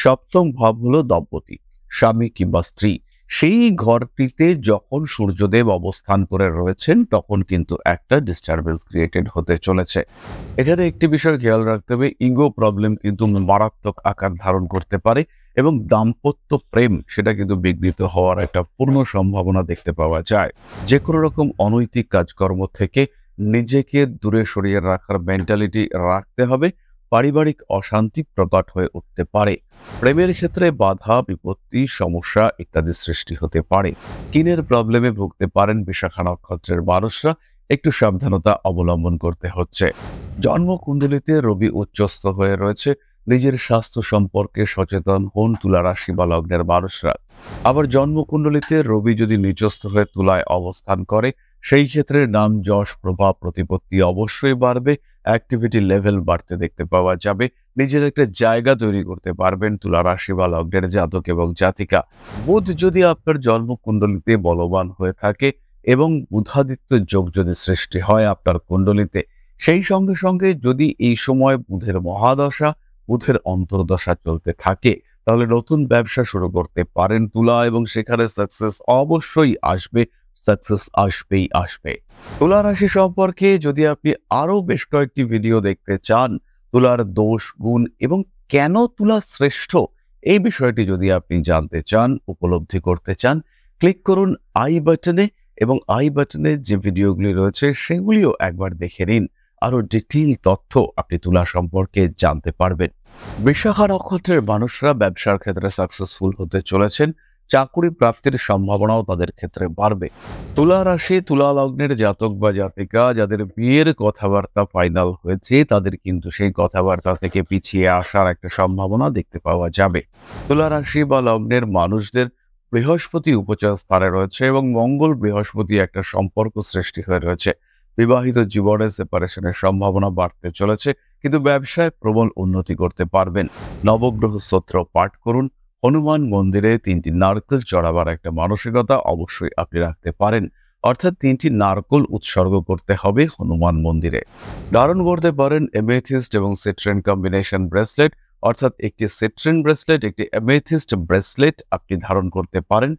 সপ্তম ভাব হলো দম্পতি, স্বামী কিংবা স্ত্রী। সেই ঘরটিতে যখন সূর্যদেব অবস্থান করে রয়েছেন তখন কিন্তু একটা ডিস্টারবেন্স ক্রিয়েটেড হতে চলেছে। এখানে একটি বিষয় খেয়াল রাখতে হবে, ইগো প্রবলেম কিন্তু মারাত্মক আকার ধারণ করতে পারে এবং দাম্পত্য প্রেম সেটা কিন্তু বিঘ্নিত হওয়ার একটা পূর্ণ সম্ভাবনা দেখতে পাওয়া যায়। যে কোনো রকম অনৈতিক কাজকর্ম থেকে নিজেকে দূরে সরিয়ে রাখার মেন্টালিটি রাখতে হবে। পারিবারিক অশান্তি প্রকট হয়ে উঠতে পারে। প্রেমের ক্ষেত্রে বাধা বিপত্তি সমস্যা ইত্যাদি সৃষ্টি হতে পারে। স্কিনের প্রবলেমে ভুগতে পারেন বিশাখা নক্ষত্রের মানুষরা, একটু সাবধানতা অবলম্বন করতে হচ্ছে। জন্মকুণ্ডলিতে রবি উচ্চস্থ হয়ে রয়েছে, নিজের স্বাস্থ্য সম্পর্কে সচেতন হন তুলা রাশি বা লগ্নের মানুষরা। আবার জন্মকুণ্ডলিতে রবি যদি নিচস্থ হয়ে তুলায় অবস্থান করে সেই ক্ষেত্রে নাম যশ প্রভাব প্রতিপত্তি অবশ্যই বাড়বে, অ্যাক্টিভিটি লেভেল বাড়তে দেখতে পাওয়া যাবে। নিজের একটা জায়গা তৈরি করতে পারবেন তুলা রাশি বা লগ্নের জাতক এবং জাতিকা। বুধ যদি আপনার জন্মকুণ্ডলিতে বলবান হয়ে থাকে এবং বুধাদিত্য যোগ যদি সৃষ্টি হয় আপনার কুণ্ডলিতে, সেই সঙ্গে সঙ্গে যদি এই সময় বুধের মহাদশা বুধের অন্তর্দশা চলতে থাকে, তাহলে নতুন ব্যবসা শুরু করতে পারেন তুলা, এবং সেখানে সাকসেস অবশ্যই আসবে। সাকসেস আসবেই আসবে। তুলা রাশি সম্পর্কে যদি আপনি আরো বেশ কয়েকটি ভিডিও দেখতে চান, তুলার দোষ গুণ এবং কেন তুলা শ্রেষ্ঠ এই বিষয়টি যদি আপনি জানতে চান, উপলব্ধি করতে চান, ক্লিক করুন আই বাটনে এবং আই বাটনে যে ভিডিওগুলি রয়েছে সেগুলিও একবার দেখে নিন। আরো ডিটেইল তথ্য আপনি তুলা সম্পর্কে জানতে পারবেন। বিশাখা নক্ষত্রের মানুষরা ব্যবসার ক্ষেত্রে সাকসেসফুল হতে চলেছেন, চাকরি প্রাপ্তির সম্ভাবনাও তাদের ক্ষেত্রে বাড়বে। তুলা রাশি তুলা লগ্নের জাতক বা জাতিকা যাদের বিয়ের কথাবার্তা ফাইনাল হয়েছে তাদের কিন্তু সেই কথাবার্তা থেকে পিছিয়ে আসার একটা সম্ভাবনা দেখতে পাওয়া যাবে। তুলা রাশি বা লগ্নের মানুষদের বৃহস্পতি উপচয় স্থানে রয়েছে এবং মঙ্গল বৃহস্পতি একটা সম্পর্ক সৃষ্টি হয়ে রয়েছে। বিবাহিত জীবনে সেপারেশনের সম্ভাবনা বাড়তে চলেছে, কিন্তু ব্যবসায় প্রবল উন্নতি করতে পারবেন। নবগ্রহ স্তোত্র পাঠ করুন। হনুমান মন্দিরে 3টি নারকেল চড়াবার একটা মানসিকতা অবশ্যই আপনি রাখতে পারেন, অর্থাৎ 3টি নারকেল উৎসর্গ করতে হবে হনুমান মন্দিরে। ধারণ করতে পারেন এমেথিস্ট এবং সিট্রিন কম্বিনেশন ব্রেসলেট, অর্থাৎ একটি সিট্রিন ব্রেসলেট একটি এমেথিস্ট ব্রেসলেট আপনি ধারণ করতে পারেন।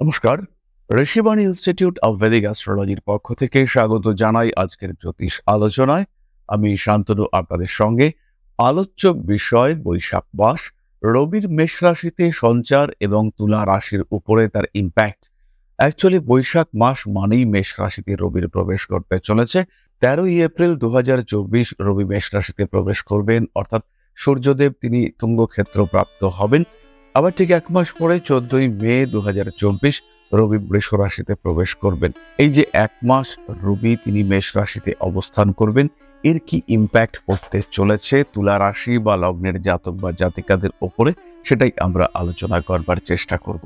নমস্কার, ঋষিবাণী ইনস্টিটিউট অব ভেদিক অ্যাস্ট্রোলজির পক্ষ থেকে স্বাগত জানাই আজকের জ্যোতিষ আলোচনায়। আমি শান্তনু আপনাদের সঙ্গে। আলোচ্য বিষয় বৈশাখ মাস, রবির মেষ রাশিতে সঞ্চার এবং তুলা রাশির উপরে তার ইম্প্যাক্ট। অ্যাকচুয়ালি বৈশাখ মাস মানেই মেষ রাশিতে রবির প্রবেশ করতে চলেছে। 13ই এপ্রিল 2024 রবি মেষ রাশিতে প্রবেশ করবেন, অর্থাৎ সূর্যদেব তিনি তুঙ্গক্ষেত্র প্রাপ্ত হবেন। আবার ঠিক এক মাস পরে 14ই মে 2024 রবি বৃষ রাশিতে প্রবেশ করবেন। এই যে এক মাস রবি তিনি মেষ রাশিতে অবস্থান করবেন, এর কি ইম্প্যাক্ট পড়তে চলেছে তুলা রাশি বা লগ্নের জাতক বা জাতিকাদের ওপরে, সেটাই আমরা আলোচনা করবার চেষ্টা করব।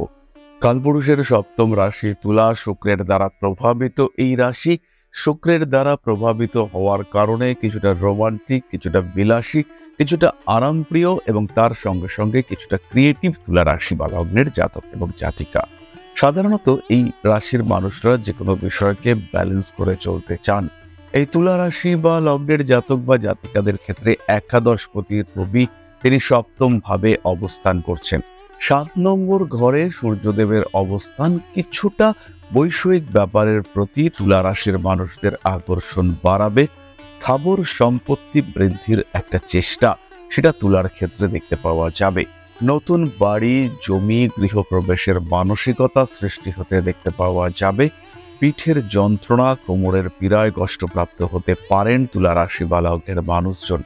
কালপুরুষের সপ্তম রাশি তুলা, শুক্রের দ্বারা প্রভাবিত এই রাশি। শুক্রের দ্বারা প্রভাবিত হওয়ার কারণে কিছুটা রোমান্টিক, কিছুটা বিলাসী, কিছুটা আরামপ্রিয় এবং তার সঙ্গে সঙ্গে কিছুটা ক্রিয়েটিভ তুলা রাশি বা লগ্নের জাতক এবং জাতিকা। সাধারণত এই রাশির মানুষরা যে কোনো বিষয়কে ব্যালেন্স করে চলতে চান। এই তুলা রাশি বা লগ্নের জাতক বা জাতিকাদের ক্ষেত্রে একাদশপতি রবি তিনি সপ্তম ভাবে অবস্থান করছেন। 7 নম্বর ঘরে সূর্যদেবের অবস্থান কিছুটা বৈষয়িক ব্যাপারের প্রতি তুলা রাশির মানুষদের আকর্ষণ বাড়াবে। স্থাবর সম্পত্তি বৃদ্ধির একটা চেষ্টা সেটা তুলার ক্ষেত্রে দেখতে পাওয়া যাবে। নতুন বাড়ি জমি গৃহপ্রবেশের মানসিকতা সৃষ্টি হতে দেখতে পাওয়া যাবে। পিঠের যন্ত্রণা কোমরের পীড়ায় কষ্টপ্রাপ্ত হতে পারেন তুলা রাশি বা লগ্নের মানুষজন।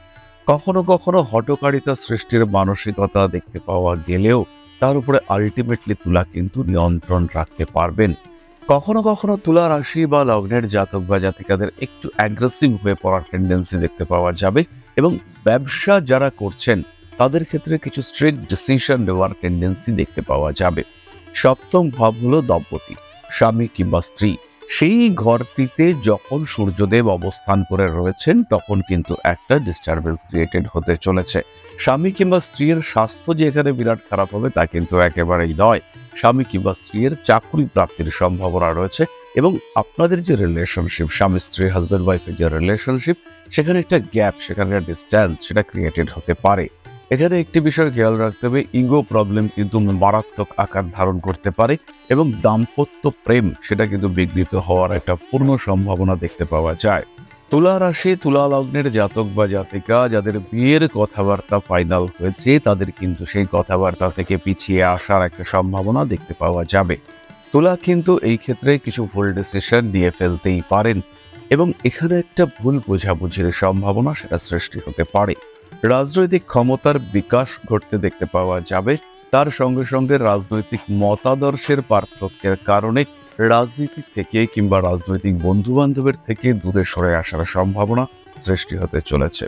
কখনো কখনো হঠকারিতা সৃষ্টির মানসিকতা দেখতে পাওয়া গেলেও তার উপরে আলটিমেটলি তুলা কিন্তু নিয়ন্ত্রণ রাখতে পারবেন। কখনো কখনো তুলা রাশি বা লগ্নের জাতক বা জাতিকাদের একটু অ্যাগ্রেসিভ হয়ে পড়ার টেন্ডেন্সি দেখতে পাওয়া যাবে এবং ব্যবসা যারা করছেন তাদের ক্ষেত্রে কিছু স্ট্রিক্ট ডিসিশন নেওয়ার টেন্ডেন্সি দেখতে পাওয়া যাবে। সপ্তম ভাব হলো দম্পতি, স্বামী কিংবা স্ত্রী। সেই ঘরটিতে যখন সূর্যদেব অবস্থান করে রয়েছেন তখন কিন্তু একটা ডিস্টারবেন্স ক্রিয়েটেড হতে চলেছে। স্বামী কিংবা স্ত্রীর স্বাস্থ্য যে এখানে বিরাট খারাপ হবে তা কিন্তু একেবারেই নয়। স্বামী কিংবা স্ত্রীর চাকরি প্রাপ্তির সম্ভাবনা রয়েছে এবং আপনাদের যে রিলেশনশিপ, স্বামী স্ত্রী, হাজব্যান্ড ওয়াইফের যে রিলেশনশিপ, সেখানে একটা গ্যাপ, সেখানে একটা ডিস্ট্যান্স সেটা ক্রিয়েটেড হতে পারে। এখানে একটি বিষয় খেয়াল রাখতে হবে, ইগো প্রবলেম কিন্তু মারাত্মক আকার ধারণ করতে পারে এবং দাম্পত্য প্রেম সেটা কিন্তু বিঘ্নিত হওয়ার একটা পূর্ণ সম্ভাবনা দেখতে পাওয়া যায়। তুলা রাশি, তুলা লগ্নের জাতক বা জাতিকা যাদের বিয়ের কথাবার্তা ফাইনাল হয়েছে তাদের কিন্তু সেই কথাবার্তা থেকে পিছিয়ে আসার একটা সম্ভাবনা দেখতে পাওয়া যাবে। তুলা কিন্তু এই ক্ষেত্রে কিছু ভুল ডিসিশন নিয়ে ফেলতেই পারেন এবং এখানে একটা ভুল বোঝাবুঝির সম্ভাবনা সেটা সৃষ্টি হতে পারে। রাজনৈতিক ক্ষমতার বিকাশ ঘটতে দেখতে পাওয়া যাবে। তার সঙ্গে সঙ্গে রাজনৈতিক মতাদর্শের পার্থক্যের কারণে রাজনীতি থেকে কিংবা রাজনৈতিক বন্ধু বান্ধবের থেকে দূরে সরে আসার সম্ভাবনা সৃষ্টি হতে চলেছে।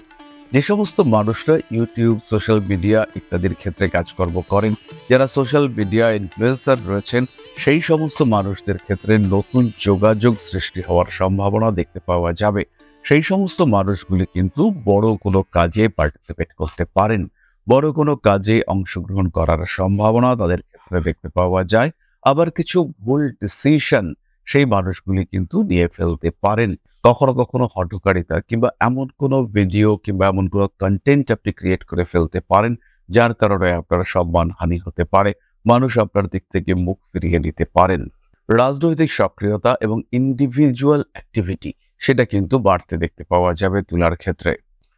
যে সমস্ত মানুষরা ইউটিউব, সোশ্যাল মিডিয়া ইত্যাদির ক্ষেত্রে কাজকর্ম করেন, যারা সোশ্যাল মিডিয়া ইনফ্লুয়েন্সার রয়েছেন, সেই সমস্ত মানুষদের ক্ষেত্রে নতুন যোগাযোগ সৃষ্টি হওয়ার সম্ভাবনা দেখতে পাওয়া যাবে। সেই সমস্ত মানুষগুলি কিন্তু বড় কোনো কাজে পার্টিসিপেট করতে পারেন, বড় কোনো কাজে অংশগ্রহণ করার সম্ভাবনা তাদের ক্ষেত্রে দেখতে পাওয়া যায়। আবার কিছু ভুল ডিসিশন সেই মানুষগুলি কিন্তু নিয়ে ফেলতে পারেন। কখনো কখনো হঠকারিতা কিংবা এমন কোনো ভিডিও কিংবা এমন কোনো কন্টেন্ট আপনি ক্রিয়েট করে ফেলতে পারেন যার কারণে আপনার সম্মানহানি হতে পারে, মানুষ আপনার দিক থেকে মুখ ফিরিয়ে নিতে পারেন। রাজনৈতিক সক্রিয়তা এবং ইন্ডিভিজুয়াল অ্যাক্টিভিটি সেটা কিন্তু বাড়তে দেখতে পাওয়া যাবে তুলার ক্ষেত্রে।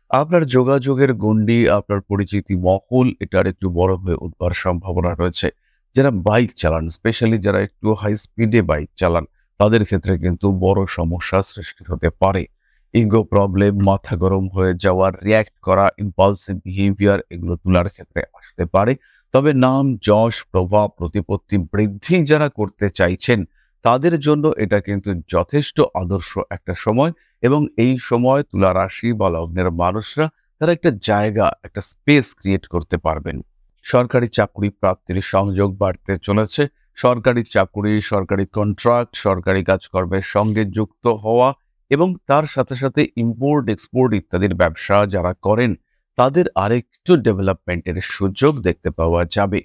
আপনার যোগাযোগের গণ্ডি, আপনার পরিচিতি মহল এটার একটু বড় হয়ে উঠবার সম্ভাবনা রয়েছে। যারা বাইক চালান, স্পেশালি যারা একটু হাই স্পিডে বাইক চালান, তাদের ক্ষেত্রে কিন্তু বড় সমস্যা সৃষ্টি হতে পারে। ইগো প্রবলেম, মাথা গরম হয়ে যাওয়ার, রিয়্যাক্ট করা, ইম্পালসিভ বিহেভিয়ার এগুলো তুলার ক্ষেত্রে আসতে পারে। তবে নাম, যশ, প্রভাব, প্রতিপত্তি বৃদ্ধি যারা করতে চাইছেন তাদের জন্য এটা কিন্তু যথেষ্ট আদর্শ একটা সময় এবং এই সময় তুলা রাশি বা লগ্নের মানুষরা তারা একটা জায়গা, একটা স্পেস ক্রিয়েট করতে পারবেন। সরকারি চাকরি প্রাপ্তির সংযোগ বাড়তে চলেছে। সরকারি চাকরি, সরকারি কন্ট্রাক্ট, সরকারি কাজকর্মের সঙ্গে যুক্ত হওয়া এবং তার সাথে সাথে ইম্পোর্ট এক্সপোর্ট ইত্যাদির ব্যবসা যারা করেন তাদের আরেকটু ডেভেলপমেন্টের সুযোগ দেখতে পাওয়া যাবে।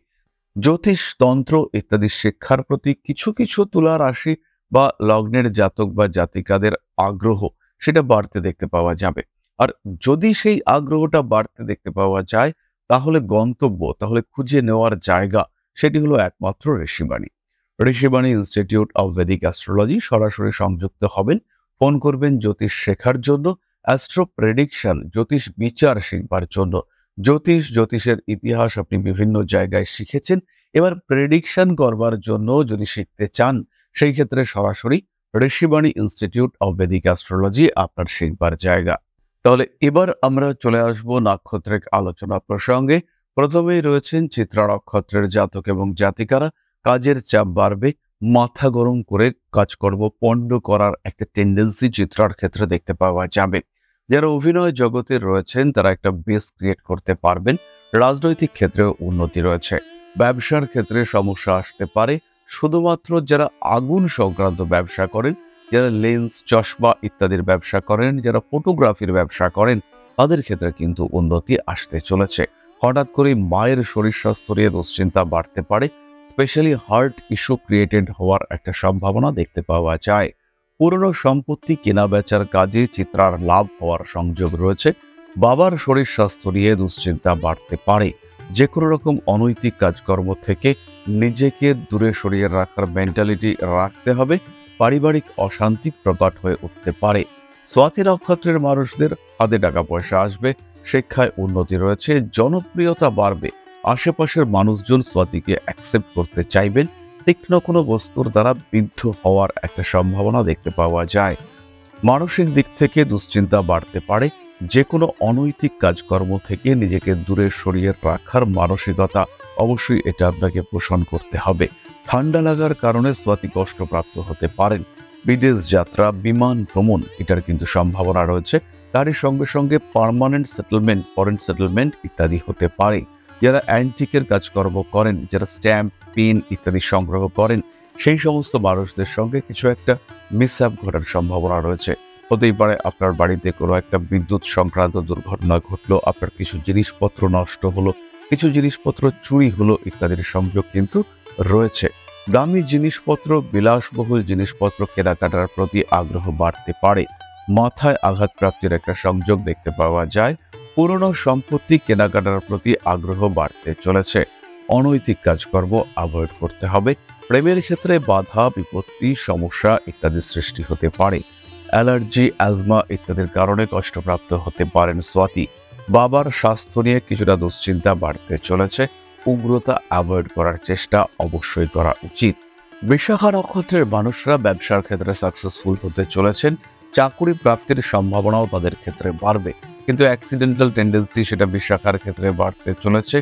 জ্যোতিষ, তন্ত্র ইত্যাদি শিক্ষার প্রতি কিছু কিছু তুলা রাশি বা লগ্নের জাতক বা জাতিকাদের আগ্রহ সেটা বাড়তে দেখতে পাওয়া যাবে। আর যদি সেই আগ্রহটা বাড়তে দেখতে পাওয়া যায় তাহলে গন্তব্য, তাহলে খুঁজে নেওয়ার জায়গা সেটি হলো একমাত্র Rishibani. Rishibani institute of Vedic astrology সরাসরি সংযুক্ত হবেন। ফোন করবেন জ্যোতিষ শেখার জন্য, অ্যাস্ট্রো প্রেডিকশন জ্যোতিষ বিচার শিখবার জন্য। জ্যোতিষের ইতিহাস আপনি বিভিন্ন জায়গায় শিখেছেন, এবার প্রেডিকশন করবার জন্য যদি শিখতে চান সেই ক্ষেত্রে সরাসরি Rishibani institute of Vedic astrology আপনার শিখবার জায়গা। তাহলে এবার আমরা চলে আসব নাক্ষত্রিক আলোচনা প্রসঙ্গে। প্রথমেই রয়েছেন চিত্রা নক্ষত্রের জাতক এবং জাতিকারা। কাজের চাপ বাড়বে, মাথা গরম করে কাজকর্ম পণ্ড করার একটা টেন্ডেন্সি চিত্রার ক্ষেত্রে দেখতে পাওয়া যাবে। যারা অভিনয় জগতে রয়েছেন তারা একটা বেস ক্রিয়েট করতে পারবেন। রাজনৈতিক ক্ষেত্রেও উন্নতি রয়েছে। ব্যবসার ক্ষেত্রে সমস্যা আসতে পারে। শুধুমাত্র যারা আগুন সংক্রান্ত ব্যবসা করেন, যারা লেন্স, চশমা ইত্যাদির ব্যবসা করেন, যারা ফটোগ্রাফির ব্যবসা করেন তাদের ক্ষেত্রে কিন্তু উন্নতি আসতে চলেছে। হঠাৎ করে মায়ের শরীর স্বাস্থ্য নিয়ে দুশ্চিন্তা বাড়তে পারে। স্পেশালি হার্ট ইস্যু ক্রিয়েটেড হওয়ার একটা সম্ভাবনা দেখতে পাওয়া যায়। পুরনো সম্পত্তি কেনা বেচার কাজে চিত্রার লাভ হওয়ার সংযোগ রয়েছে। বাবার শরীর স্বাস্থ্য নিয়ে দুশ্চিন্তা বাড়তে পারে। যে কোনো রকম অনৈতিক কাজকর্ম থেকে নিজেকে দূরে সরিয়ে রাখার মেন্টালিটি রাখতে হবে। পারিবারিক অশান্তি প্রকট হয়ে উঠতে পারে। স্বাতি নক্ষত্রের মানুষদের হাতে টাকা পয়সা আসবে। শিক্ষায় উন্নতি রয়েছে, জনপ্রিয়তা বাড়বে। আশেপাশের মানুষজন স্বাতিকে অ্যাকসেপ্ট করতে চাইবেন। তীক্ষ্ণ কোনো বস্তুর দ্বারা বিদ্ধ হওয়ার একটা সম্ভাবনা দেখতে পাওয়া যায়। মানসিক দিক থেকে দুশ্চিন্তা বাড়তে পারে। যে কোনো অনৈতিক কাজকর্ম থেকে নিজেকে দূরে সরিয়ে রাখার মানসিকতা অবশ্যই এটা আপনাকে পোষণ করতে হবে। ঠান্ডা লাগার কারণে স্বাতি কষ্টপ্রাপ্ত হতে পারেন। বিদেশ যাত্রা, বিমান ভ্রমণ এটার কিন্তু সম্ভাবনা রয়েছে। তারই সঙ্গে সঙ্গে পার্মানেন্ট সেটেলমেন্ট, ফরেন সেটেলমেন্ট ইত্যাদি হতে পারে। যারা অ্যান্টিকের কাজকর্ম করেন, যারা স্ট্যাম্প, পেন ইত্যাদি সংগ্রহ করেন, সেই সমস্ত মানুষদের সঙ্গে কিছু একটা মিসহ্যাপ ঘটার সম্ভাবনা রয়েছে। হতেই পারে আপনার বাড়িতে কোনো একটা বিদ্যুৎ সংক্রান্ত দুর্ঘটনা ঘটলো, আপনার কিছু জিনিসপত্র নষ্ট হলো, কিছু জিনিসপত্র চুরি হলো ইত্যাদির সংযোগ কিন্তু রয়েছে। দামি জিনিসপত্র, বিলাসবহুল জিনিসপত্র কেনাকাটার প্রতি আগ্রহ বাড়তে পারে। মাথায় আঘাতপ্রাপ্তির একটা সংযোগ দেখতে পাওয়া যায়। পুরনো সম্পত্তি কেনাকাটার প্রতি আগ্রহ বাড়তে চলেছে। অনৈতিক কাজকর্ম অ্যাভয়েড করতে হবে। প্রেমের ক্ষেত্রে বাধা, বিপত্তি, সমস্যা ইত্যাদি সৃষ্টি হতে পারে। অ্যালার্জি, অ্যাজমা ইত্যাদির কারণে কষ্টপ্রাপ্ত হতে পারেন স্বাতী। বাবার স্বাস্থ্য নিয়ে কিছুটা দুশ্চিন্তা বাড়তে চলেছে। উগ্রতা অ্যাভয়েড করার চেষ্টা অবশ্যই করা উচিত। বিশাখা নক্ষত্রের মানুষরা ব্যবসার ক্ষেত্রে সাকসেসফুল হতে চলেছেন। চাকুরি প্রাপ্তির সম্ভাবনাও তাদের ক্ষেত্রে বাড়বে, কিন্তু অ্যাক্সিডেন্টাল টেন্ডেন্সি সেটা বিশাখার ক্ষেত্রে বাড়তে চলেছে।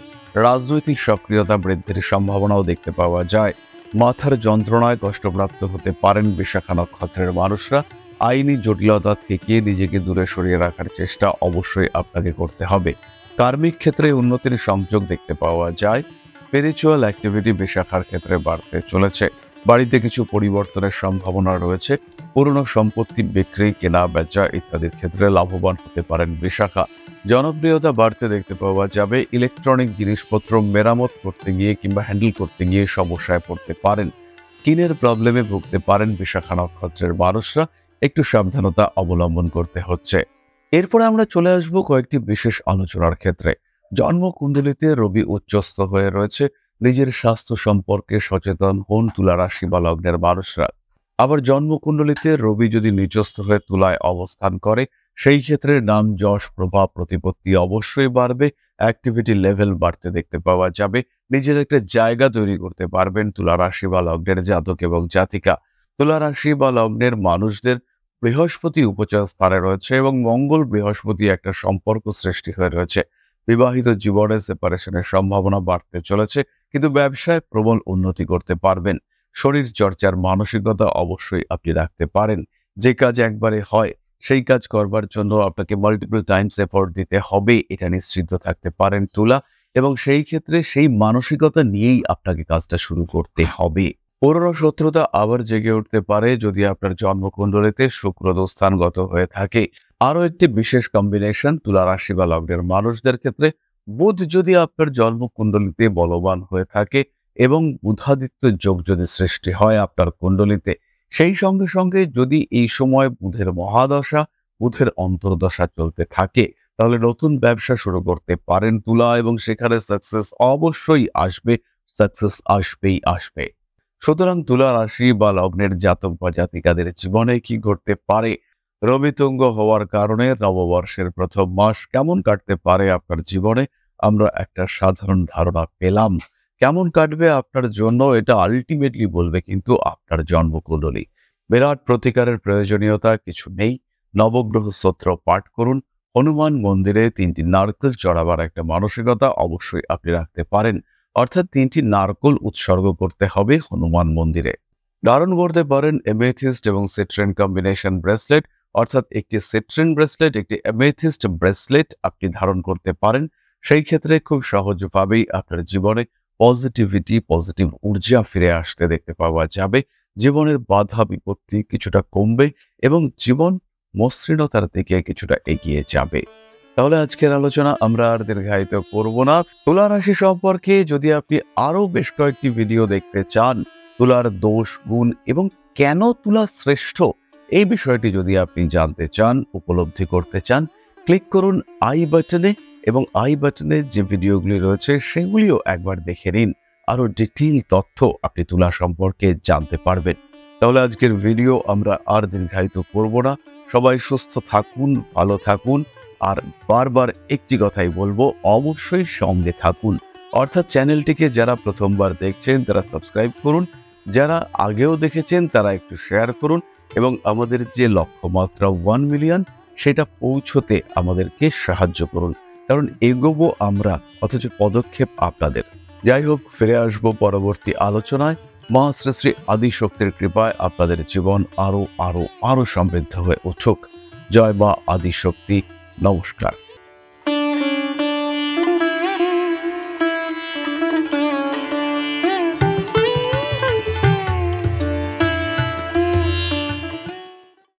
রাজনৈতিক সক্রিয়তা বৃদ্ধির সম্ভাবনাও দেখতে পাওয়া যায়। মাথার যন্ত্রণায় কষ্টপ্রাপ্ত হতে পারেন বিশাখা নক্ষত্রের মানুষরা। আইনি জটিলতা থেকে নিজেকে দূরে সরিয়ে রাখার চেষ্টা অবশ্যই আপনাকে করতে হবে। কার্মিক ক্ষেত্রে উন্নতির সংযোগ দেখতে পাওয়া যায়। স্পিরিচুয়াল অ্যাক্টিভিটি বিশাখার ক্ষেত্রে বাড়তে চলেছে। বাড়িতে কিছু পরিবর্তনের সম্ভাবনা রয়েছে। পুরনো সম্পত্তি বিক্রি, কেনা বেচা ইত্যাদির ক্ষেত্রে লাভবান হতে পারেন বিশাখা। জনপ্রিয়তা বাড়তে দেখতে পাওয়া যাবে। ইলেকট্রনিক জিনিসপত্র মেরামত করতে গিয়ে কিংবা হ্যান্ডেল করতে গিয়ে সমস্যায় পড়তে পারেন। স্কিনের প্রবলেমে ভুগতে পারেন বিশাখা নক্ষত্রের মানুষরা। একটু সাবধানতা অবলম্বন করতে হচ্ছে। এরপরে আমরা চলে আসব কয়েকটি বিশেষ আলোচনার ক্ষেত্রে। জন্মকুণ্ডলিতে রবি উচ্চস্থ হয়ে রয়েছে। নিজের স্বাস্থ্য সম্পর্কে সচেতন হন তুলা রাশি বা লগ্নের মানুষরা। আবার জন্মকুণ্ডলিতে রবি যদি নিচস্থ হয়ে তুলায় অবস্থান করে, সেই ক্ষেত্রে নাম, যশ, প্রভাব, প্রতিপত্তি অবশ্যই বাড়বে। অ্যাক্টিভিটি লেভেল বাড়তে দেখতে পাওয়া যাবে। নিজের একটা জায়গা তৈরি করতে পারবেন তুলা রাশি বা লগ্নের জাতক এবং জাতিকা। তুলা রাশি বা লগ্নের মানুষদের বৃহস্পতি উপচয় স্থানে রয়েছে এবং মঙ্গল বৃহস্পতি একটা সম্পর্ক সৃষ্টি হয়ে রয়েছে। বিবাহিত জীবনে সেপারেশনের সম্ভাবনা বাড়তে চলেছে, কিন্তু ব্যবসায় প্রবল উন্নতি করতে পারবেন। শরীর চর্চার মানসিকতা অবশ্যই আপনি রাখতে পারেন। যে কাজ একবারে হয় সেই কাজ করবার জন্য আপনাকে মাল্টিপল টাইমস এফোর্ট দিতে হবে, এটা নিশ্চিত থাকতে পারেন তুলা। এবং সেই ক্ষেত্রে সেই মানসিকতা নিয়েই আপনাকে কাজটা শুরু করতে হবে। পুরনো শত্রুতা আবার জেগে উঠতে পারে যদি আপনার জন্মকুণ্ডলিতে শুক্র স্থানগত হয়ে থাকে। আরও একটি বিশেষ কম্বিনেশন তুলা রাশি বা লগ্নের মানুষদের ক্ষেত্রে, বুধ যদি আপনার জন্মকুণ্ডলিতে বলবান হয়ে থাকে এবং বুধাদিত্য যোগ যদি সৃষ্টি হয় আপনার কুণ্ডলিতে, সেই সঙ্গে সঙ্গে যদি এই সময় বুধের মহাদশা, বুধের অন্তর্দশা চলতে থাকে, তাহলে নতুন ব্যবসা শুরু করতে পারেন তুলা এবং সেখানে সাকসেস অবশ্যই আসবে। সাকসেস আসবেই আসবে। সুতরাং তুলা রাশি বা লগ্নের জাতক বা জাতিকাদের জীবনে কি ঘটতে পারে? রবিতুঙ্গ হওয়ার কারণে নববর্ষের প্রথম মাস কেমন কাটতে পারে আপনার জীবনে, আমরা একটা সাধারণ ধারণা পেলাম। কেমন কাটবে আপনার জন্য এটা আলটিমেটলি বলবে কিন্তু আপনার জন্মকুণ্ডলী। বিরাট প্রতিকারের প্রয়োজনীয়তা কিছু নেই। নবগ্রহ স্তোত্র পাঠ করুন। হনুমান মন্দিরে 3টি নারকেল চড়াবার একটা মানসিকতা অবশ্যই আপনি রাখতে পারেন। অর্থাৎ 3টি নারকেল উৎসর্গ করতে হবে হনুমান মন্দিরে। ধারণ করতে পারেন এমেথিস্ট এবং সিট্রিন কম্বিনেশন ব্রেসলেট, অর্থাৎ একটি সিট্রিন ব্রেসলেট, একটি এমেথিস্ট ব্রেসলেট আপনি ধারণ করতে পারেন। সেই ক্ষেত্রে খুব সহজভাবেই আপনার জীবনে পজিটিভিটি, পজিটিভ ঊর্জা ফিরে আসতে দেখতে পাওয়া যাবে। জীবনের বাধা বিপত্তি কিছুটা কমবে এবং জীবন মসৃণতার দিকে কিছুটা এগিয়ে যাবে। তাহলে আজকের আলোচনা আমরা আর দীর্ঘায়িত করব না। তুলা রাশি সম্পর্কে যদি আপনি আরো বেশ কয়েকটি ভিডিও দেখতে চান, তুলার দোষ, গুণ এবং কেন তুলা শ্রেষ্ঠ, এই বিষয়টি যদি আপনি জানতে চান, উপলব্ধি করতে চান, ক্লিক করুন আই বাটনে এবং আই বাটনে যে ভিডিওগুলি রয়েছে সেগুলিও একবার দেখে নিন। আরো ডিটেইল তথ্য আপনি তুলা সম্পর্কে জানতে পারবেন। তাহলে আজকের ভিডিও আমরা আর দীর্ঘায়িত করব না। সবাই সুস্থ থাকুন, ভালো থাকুন। আর বারবার একটি কথাই বলবো, অবশ্যই সঙ্গে থাকুন। অর্থাৎ চ্যানেলটিকে যারা প্রথমবার দেখছেন তারা সাবস্ক্রাইব করুন, যারা আগেও দেখেছেন তারা একটু শেয়ার করুন এবং আমাদের যে লক্ষ্যমাত্রা 1 মিলিয়ন সেটা পৌঁছতে আমাদেরকে সাহায্য করুন। কারণ এগোবো আমরা, অথচ পদক্ষেপ আপনাদের। যাই হোক, ফিরে আসবো পরবর্তী আলোচনায়। মা শ্রী শ্রী আদিশক্তির কৃপায় আপনাদের জীবন আরো আরো আরো সমৃদ্ধ হয়ে উঠুক। জয় মা আদিশক্তি। নমস্কার।